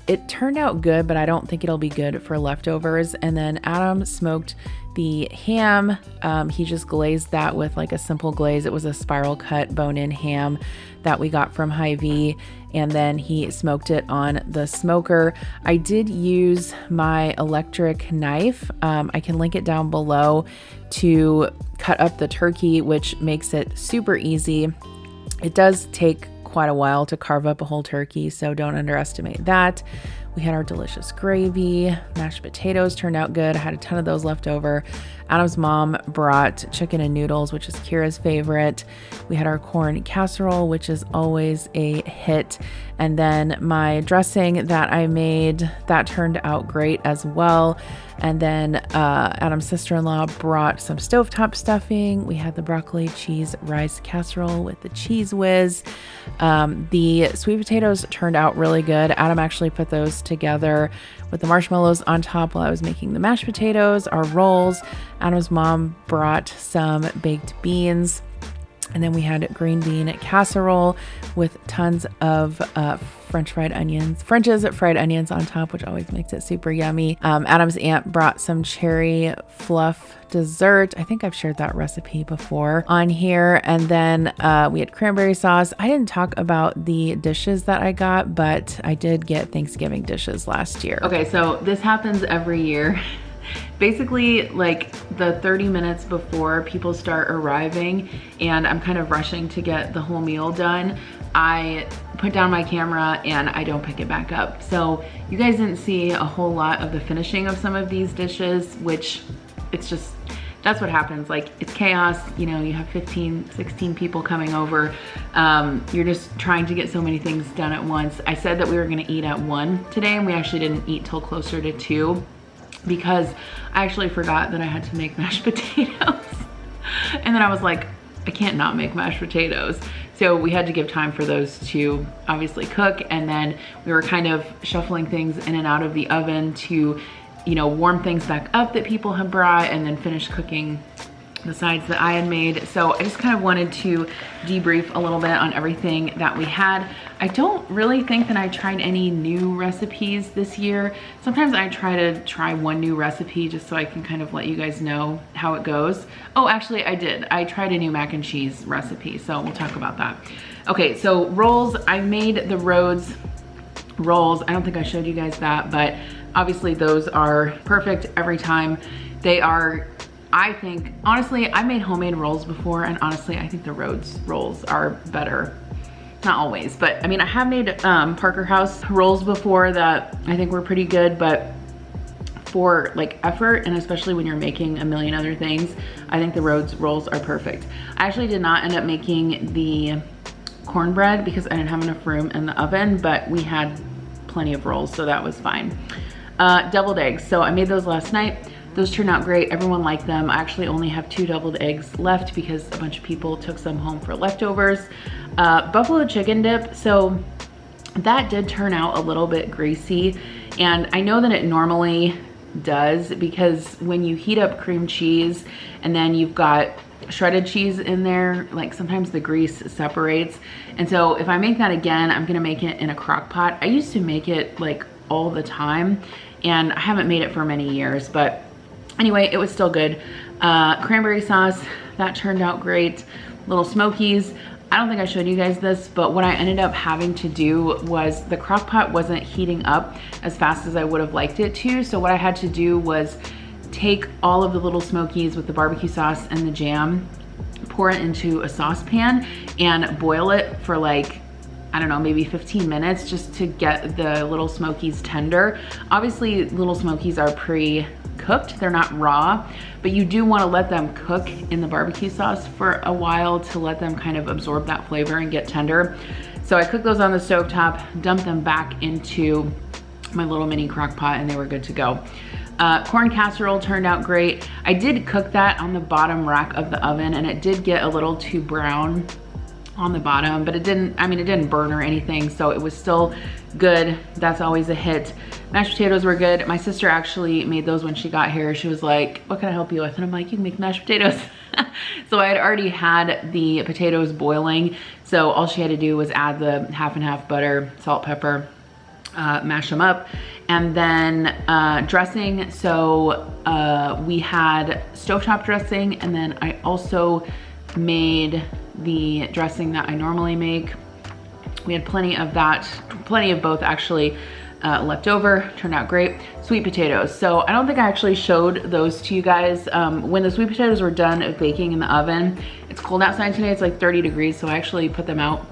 S1: It turned out good, but I don't think it'll be good for leftovers. And then Adam smoked The ham, he just glazed that with like a simple glaze. It was a spiral cut bone-in ham that we got from Hy-Vee, and then he smoked it on the smoker. I did use my electric knife. I can link it down below to cut up the turkey, which makes it super easy. It does take quite a while to carve up a whole turkey, so don't underestimate that. We had our delicious gravy. Mashed potatoes turned out good. I had a ton of those left over. Adam's mom brought chicken and noodles, which is Kira's favorite. We had our corn casserole, which is always a hit. And then my dressing that I made, that turned out great as well. And then Adam's sister-in-law brought some stovetop stuffing. We had the broccoli cheese rice casserole with the Cheez Whiz. The sweet potatoes turned out really good. Adam actually put those together with the marshmallows on top while I was making the mashed potatoes, our rolls. Adam's mom brought some baked beans. And then we had green bean casserole with tons of French's fried onions on top, which always makes it super yummy. Adam's aunt brought some cherry fluff dessert. I think I've shared that recipe before on here. And then we had cranberry sauce. I didn't talk about the dishes that I got, but I did get Thanksgiving dishes last year. Okay, so this happens every year. Basically, like the 30 minutes before people start arriving and I'm kind of rushing to get the whole meal done, I put down my camera and I don't pick it back up. So you guys didn't see a whole lot of the finishing of some of these dishes, which it's just, that's what happens. Like, it's chaos, you know, you have 15, 16 people coming over. You're just trying to get so many things done at once. I said that we were gonna eat at 1 today, and we actually didn't eat till closer to 2 because I actually forgot that I had to make mashed potatoes. And then I was like, I can't not make mashed potatoes. So we had to give time for those to obviously cook. And then we were kind of shuffling things in and out of the oven to, you know, warm things back up that people had brought and then finish cooking the sides that I had made. So I just kind of wanted to debrief a little bit on everything that we had. I don't really think that I tried any new recipes this year. Sometimes I try one new recipe just so I can kind of let you guys know how it goes. Oh, actually I did. I tried a new mac and cheese recipe, so we'll talk about that. Okay, so rolls. I made the Rhodes rolls. I don't think I showed you guys that, but obviously those are perfect every time. They are, I think, honestly, I made homemade rolls before, and honestly, I think the Rhodes rolls are better. Not always, but I mean, I have made Parker House rolls before that I think were pretty good, but for like effort, and especially when you're making a million other things, I think the Rhodes rolls are perfect. I actually did not end up making the cornbread because I didn't have enough room in the oven, but we had plenty of rolls, so that was fine. Deviled eggs. So I made those last night. Those turned out great. Everyone liked them. I actually only have 2 deviled eggs left because a bunch of people took some home for leftovers. Buffalo chicken dip. So that did turn out a little bit greasy, and I know that it normally does because when you heat up cream cheese and then you've got shredded cheese in there, like sometimes the grease separates. And so if I make that again, I'm gonna make it in a crock pot. I used to make it like all the time, and I haven't made it for many years, but anyway, it was still good. Cranberry sauce, that turned out great. Little Smokies. I don't think I showed you guys this, but what I ended up having to do was the crock pot wasn't heating up as fast as I would have liked it to. So what I had to do was take all of the Little Smokies with the barbecue sauce and the jam, pour it into a saucepan and boil it for like, I don't know, maybe 15 minutes just to get the Little Smokies tender. Obviously, Little Smokies are pre-cooked, they're not raw, but you do want to let them cook in the barbecue sauce for a while to let them kind of absorb that flavor and get tender. So I cooked those on the stovetop, dumped them back into my little mini crock pot, and they were good to go. Corn casserole turned out great. I did cook that on the bottom rack of the oven, and it did get a little too brown on the bottom, but it didn't, I mean, it didn't burn or anything, so it was still good. That's always a hit. Mashed potatoes were good. My sister actually made those when she got here. She was like, what can I help you with? And I'm like, you can make mashed potatoes. So I had already had the potatoes boiling, so all she had to do was add the half and half butter, salt, pepper, mash them up, And then dressing, so we had stovetop dressing, and then I also made the dressing that I normally make. We had plenty of that, plenty of both actually left over, turned out great. Sweet potatoes, so I don't think I actually showed those to you guys. When the sweet potatoes were done baking in the oven, it's cold outside today, it's like 30 degrees, so I actually put them out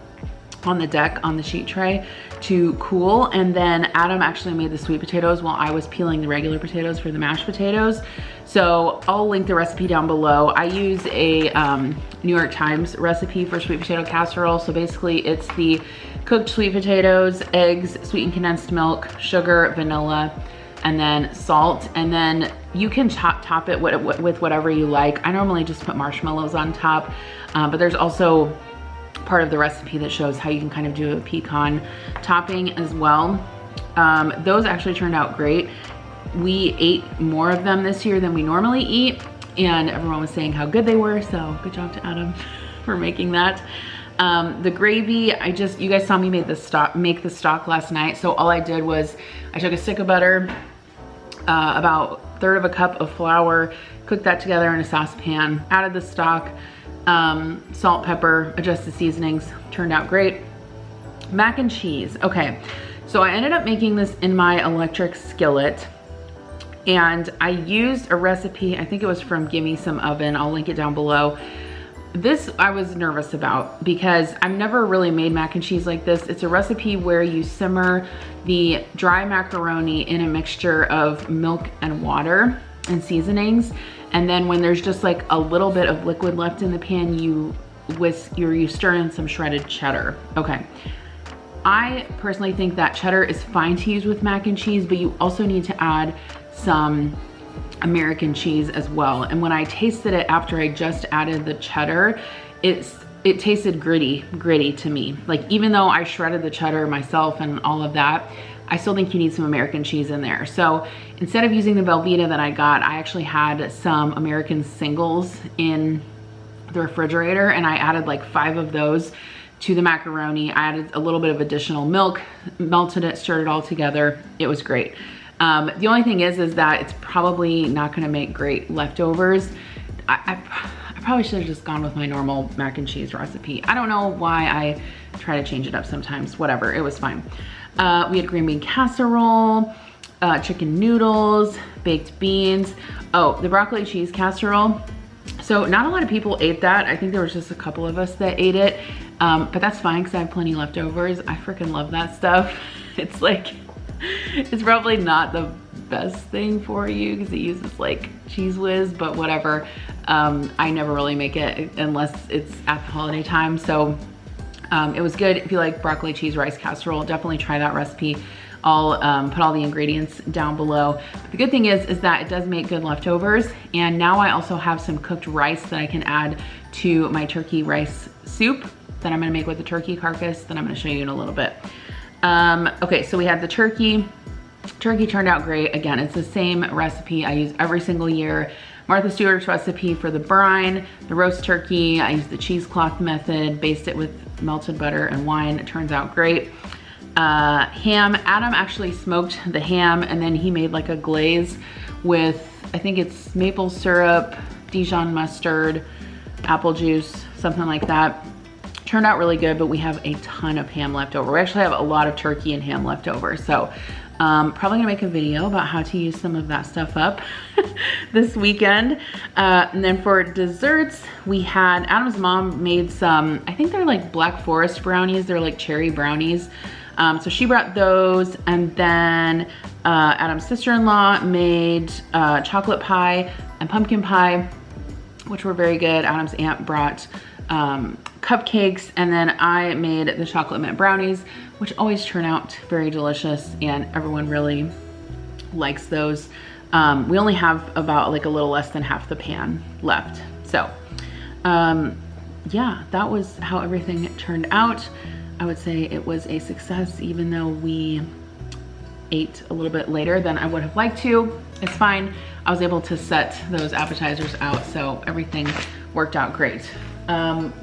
S1: on the deck on the sheet tray to cool, and then Adam actually made the sweet potatoes while I was peeling the regular potatoes for the mashed potatoes. So I'll link the recipe down below. I use a New York Times recipe for sweet potato casserole. So basically it's the cooked sweet potatoes, eggs, sweetened condensed milk, sugar, vanilla, and then salt, and then you can top it with whatever you like. I normally just put marshmallows on top, but there's also part of the recipe that shows how you can kind of do a pecan topping as well. Those actually turned out great. We ate more of them this year than we normally eat, and everyone was saying how good they were, so good job to Adam for making that. The gravy, you guys saw me make the stock last night, so all I did was I took a stick of butter, about 1/3 of a cup of flour, cooked that together in a saucepan, added the stock, salt, pepper, adjusted seasonings, turned out great. Mac and cheese. Okay, so I ended up making this in my electric skillet, and I used a recipe, I think it was from Gimme Some Oven, I'll link it down below. This I was nervous about because I've never really made mac and cheese like this. It's a recipe where you simmer the dry macaroni in a mixture of milk and water and seasonings, and then when there's just like a little bit of liquid left in the pan, you stir in some shredded cheddar. Okay, I personally think that cheddar is fine to use with mac and cheese, but you also need to add some American cheese as well. And when I tasted it after I just added the cheddar, it tasted gritty to me. Like, even though I shredded the cheddar myself and all of that, I still think you need some American cheese in there. So instead of using the Velveeta that I got, I actually had some American singles in the refrigerator, and I added like 5 of those to the macaroni. I added a little bit of additional milk, melted it, stirred it all together. It was great. The only thing is that it's probably not gonna make great leftovers. I probably should have just gone with my normal mac and cheese recipe. I don't know why I try to change it up sometimes. Whatever, it was fine. We had green bean casserole, chicken noodles, baked beans. Oh, the broccoli cheese casserole. So not a lot of people ate that. I think there was just a couple of us that ate it, but that's fine because I have plenty leftovers. I freaking love that stuff. It's like, it's probably not the best thing for you because it uses like Cheez Whiz, but whatever. I never really make it unless it's at the holiday time. So it was good. If you like broccoli cheese rice casserole, definitely try that recipe. I'll put all the ingredients down below. But the good thing is that it does make good leftovers. And now I also have some cooked rice that I can add to my turkey rice soup that I'm gonna make with the turkey carcass that I'm gonna show you in a little bit. Okay, so we had the turkey. Turkey turned out great. Again, it's the same recipe I use every single year. Martha Stewart's recipe for the brine, the roast turkey. I used the cheesecloth method, basted it with melted butter and wine. It turns out great. Ham, Adam actually smoked the ham, and then he made like a glaze with, I think it's maple syrup, Dijon mustard, apple juice, something like that. Turned out really good, but we have a ton of ham left over. We actually have a lot of turkey and ham left over. So probably gonna make a video about how to use some of that stuff up this weekend. And then for desserts, we had, Adam's mom made some, I think they're like Black Forest brownies. They're like cherry brownies. So she brought those, and then Adam's sister-in-law made chocolate pie and pumpkin pie, which were very good. Adam's aunt brought cupcakes, and then I made the chocolate mint brownies, which always turn out very delicious, and everyone really likes those. We only have about like a little less than half the pan left. So yeah, that was how everything turned out. I would say it was a success, even though we ate a little bit later than I would have liked to. It's fine. I was able to set those appetizers out, so everything worked out great. I'm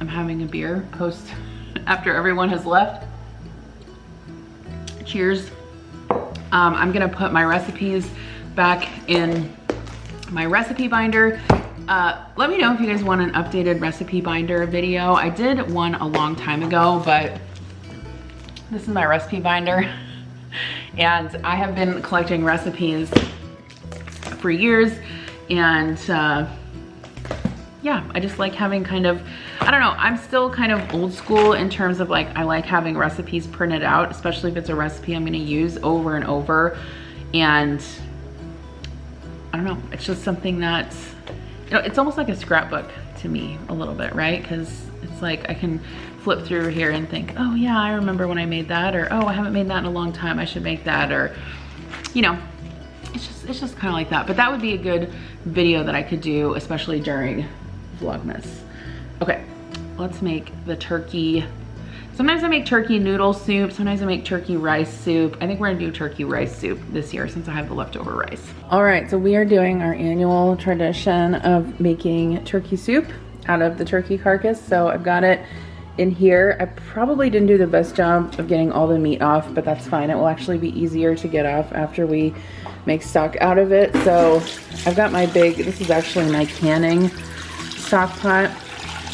S1: having a beer post after everyone has left. Cheers. I'm gonna put my recipes back in my recipe binder. Let me know if you guys want an updated recipe binder video. I did one a long time ago, but this is my recipe binder. And I have been collecting recipes for years, and yeah, I just like having kind of, I don't know, I'm still kind of old school in terms of like, I like having recipes printed out, especially if it's a recipe I'm gonna use over and over. And I don't know, it's just something that's, you know, it's almost like a scrapbook to me a little bit, right? Because it's like I can flip through here and think, oh yeah, I remember when I made that, or oh, I haven't made that in a long time, I should make that, or, you know, it's just kind of like that. But that would be a good video that I could do, especially during Vlogmas. Okay, let's make the turkey. Sometimes I make turkey noodle soup, sometimes I make turkey rice soup. I think we're gonna do turkey rice soup this year since I have the leftover rice. All right, so we are doing our annual tradition of making turkey soup out of the turkey carcass. So I've got it in here. I probably didn't do the best job of getting all the meat off, but that's fine. It will actually be easier to get off after we make stock out of it. So I've got my big, this is actually my canning stock pot,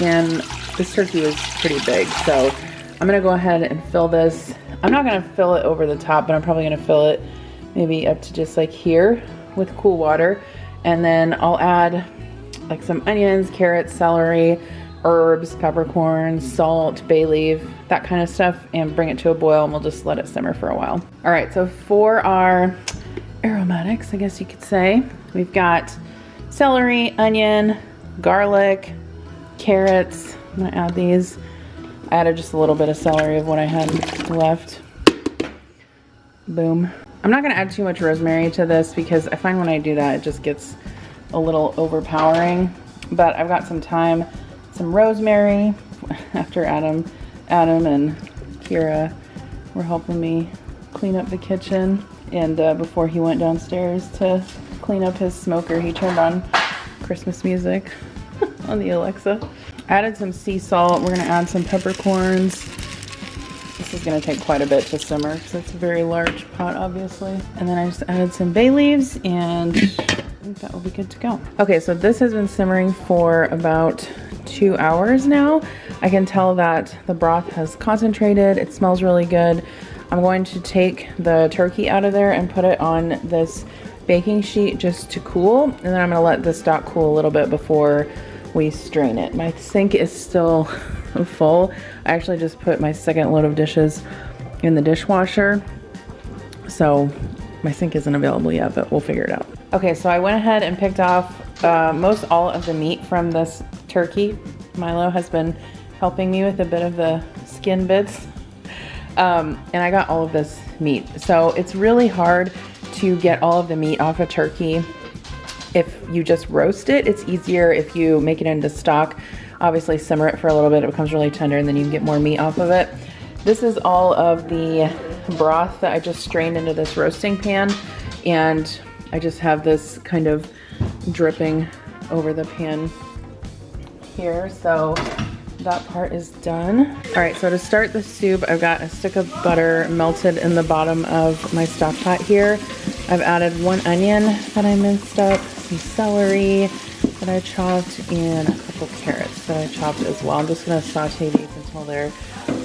S1: and this turkey is pretty big. So I'm gonna go ahead and fill this. I'm not gonna fill it over the top, but I'm probably gonna fill it maybe up to just like here with cool water. And then I'll add like some onions, carrots, celery, herbs, peppercorns, salt, bay leaf, that kind of stuff, and bring it to a boil, and we'll just let it simmer for a while. All right, so for our aromatics, I guess you could say, we've got celery, onion, garlic, carrots. I'm gonna add these. I added just a little bit of celery of what I had left. Boom. I'm not gonna add too much rosemary to this because I find when I do that, it just gets a little overpowering. But I've got some thyme, some rosemary, after Adam and Kira were helping me clean up the kitchen. And before he went downstairs to clean up his smoker, he turned on Christmas music on the Alexa. Added some sea salt. We're gonna add some peppercorns. This is gonna take quite a bit to simmer because it's a very large pot, obviously. And then I just added some bay leaves, and I think that will be good to go. Okay, so this has been simmering for about 2 hours now. I can tell that the broth has concentrated. It smells really good. I'm going to take the turkey out of there and put it on this baking sheet just to cool. And then I'm gonna let the stock cool a little bit before we strain it. My sink is still full. I actually just put my second load of dishes in the dishwasher. So my sink isn't available yet, but we'll figure it out. Okay, so I went ahead and picked off most all of the meat from this turkey. Milo has been helping me with a bit of the skin bits. And I got all of this meat. So it's really hard to get all of the meat off a turkey if you just roast it. It's easier if you make it into stock. Obviously simmer it for a little bit, it becomes really tender, and then you can get more meat off of it. This is all of the broth that I just strained into this roasting pan, and I just have this kind of dripping over the pan here. So that part is done. All right, so to start the soup, I've got a stick of butter melted in the bottom of my stock pot here. I've added 1 onion that I minced up, some celery that I chopped, and a couple carrots that I chopped as well. I'm just gonna saute these until they're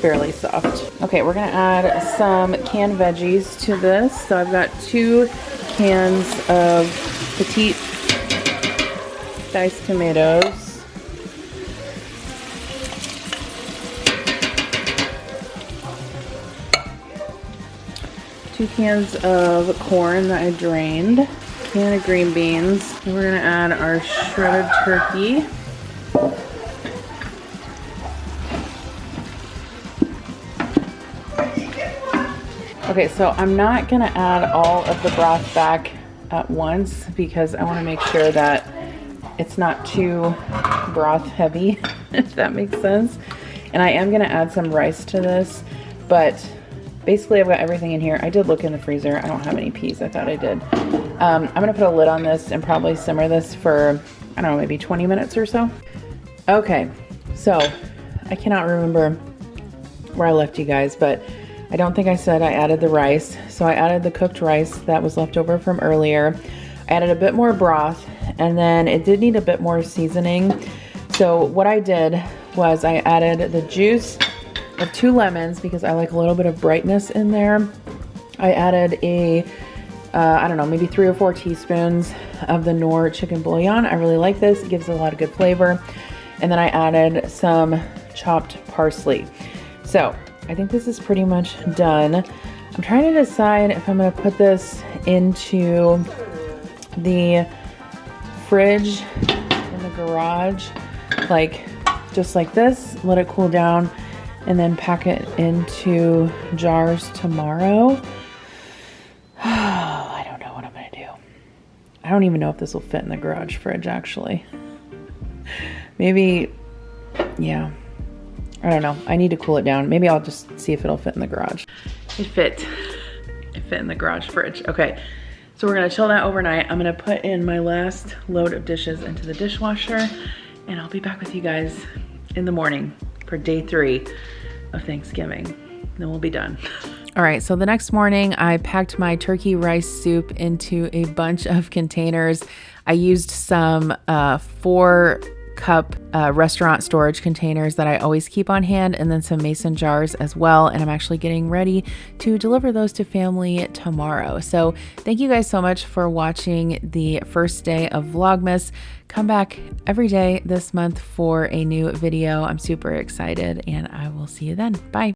S1: fairly soft. Okay, we're gonna add some canned veggies to this. So I've got 2 cans of petite diced tomatoes. 2 cans of corn that I drained, can of green beans. And we're gonna add our shredded turkey. Okay, so I'm not gonna add all of the broth back at once because I wanna make sure that it's not too broth heavy, if that makes sense. And I am gonna add some rice to this, but basically I've got everything in here. I did look in the freezer. I don't have any peas. I thought I did. I'm gonna put a lid on this and probably simmer this for, I don't know, maybe 20 minutes or so. Okay, so I cannot remember where I left you guys, but I don't think I said I added the rice. So I added the cooked rice that was left over from earlier. I added a bit more broth, and then it did need a bit more seasoning. So what I did was I added the juice of 2 lemons because I like a little bit of brightness in there. I added I don't know, maybe 3 or 4 teaspoons of the Knorr chicken bouillon. I really like this. It gives a lot of good flavor. And then I added some chopped parsley. So I think this is pretty much done. I'm trying to decide if I'm going to put this into the fridge in the garage, like just like this, let it cool down, and then pack it into jars tomorrow. I don't know what I'm going to do. I don't even know if this will fit in the garage fridge, actually. Maybe, yeah. I don't know. I need to cool it down. Maybe I'll just see if it'll fit in the garage. It fit. It fit in the garage fridge. Okay. So we're going to chill that overnight. I'm going to put in my last load of dishes into the dishwasher, and I'll be back with you guys in the morning for day 3 of Thanksgiving. Then we'll be done. All right, so the next morning I packed my turkey rice soup into a bunch of containers. I used some 4-cup restaurant storage containers that I always keep on hand, and then some mason jars as well. And I'm actually getting ready to deliver those to family tomorrow. So thank you guys so much for watching the first day of Vlogmas. Come back every day this month for a new video. I'm super excited, and I will see you then. Bye.